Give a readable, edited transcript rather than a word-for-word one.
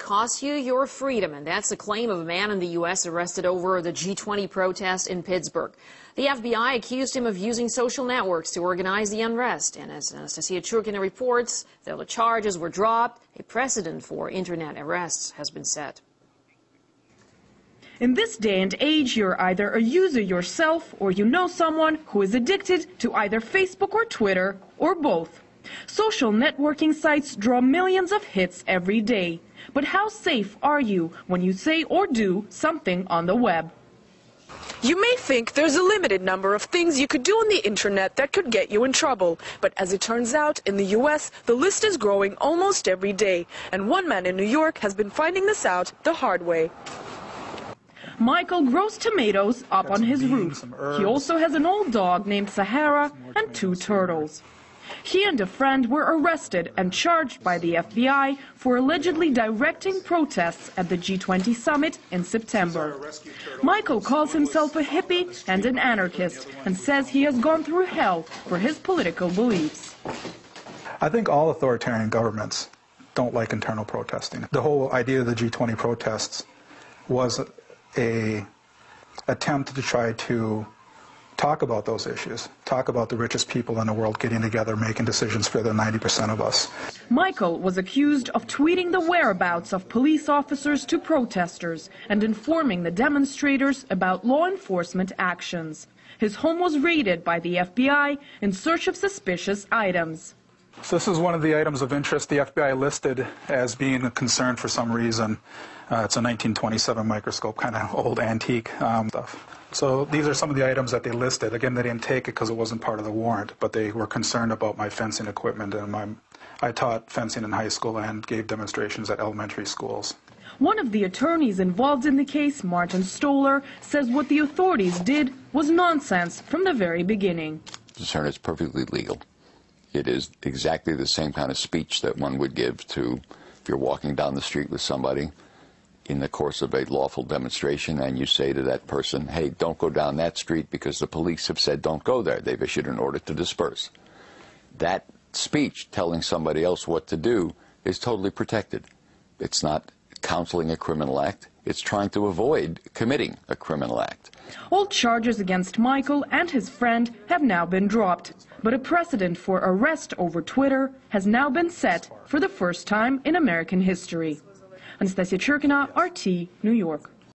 cost you your freedom, and that's the claim of a man in the U.S. arrested over the G20 protest in Pittsburgh. The FBI accused him of using social networks to organize the unrest, and as Anastasia Churkina reports, though the charges were dropped, a precedent for internet arrests has been set. In this day and age, you're either a user yourself or you know someone who is addicted to either Facebook or Twitter, or both. Social networking sites draw millions of hits every day. But how safe are you when you say or do something on the web? You may think there's a limited number of things you could do on the internet that could get you in trouble. But as it turns out, in the U.S., the list is growing almost every day. And one man in New York has been finding this out the hard way. Michael grows tomatoes up on his roof. He also has an old dog named Sahara and 2 turtles. He and a friend were arrested and charged by the FBI for allegedly directing protests at the G20 Summit in September. Michael calls himself a hippie and an anarchist and says he has gone through hell for his political beliefs. I think all authoritarian governments don't like internal protesting. The whole idea of the G20 protests was an attempt to try to talk about those issues, talk about the richest people in the world getting together, making decisions for the 90% of us. Michael was accused of tweeting the whereabouts of police officers to protesters and informing the demonstrators about law enforcement actions. His home was raided by the FBI in search of suspicious items. So this is one of the items of interest the FBI listed as being a concern for some reason. It's a 1927 microscope, kind of old antique stuff. So these are some of the items that they listed. Again, they didn't take it because it wasn't part of the warrant, but they were concerned about my fencing equipment. And I taught fencing in high school and gave demonstrations at elementary schools. One of the attorneys involved in the case, Martin Stoller, says what the authorities did was nonsense from the very beginning. Concern is perfectly legal. It is exactly the same kind of speech that one would give to, if you're walking down the street with somebody in the course of a lawful demonstration and you say to that person, hey, don't go down that street because the police have said don't go there. They've issued an order to disperse. That speech telling somebody else what to do is totally protected. It's not counseling a criminal act. It's trying to avoid committing a criminal act. All charges against Michael and his friend have now been dropped. But a precedent for arrest over Twitter has now been set for the first time in American history. Anastasia Churkina, RT, New York.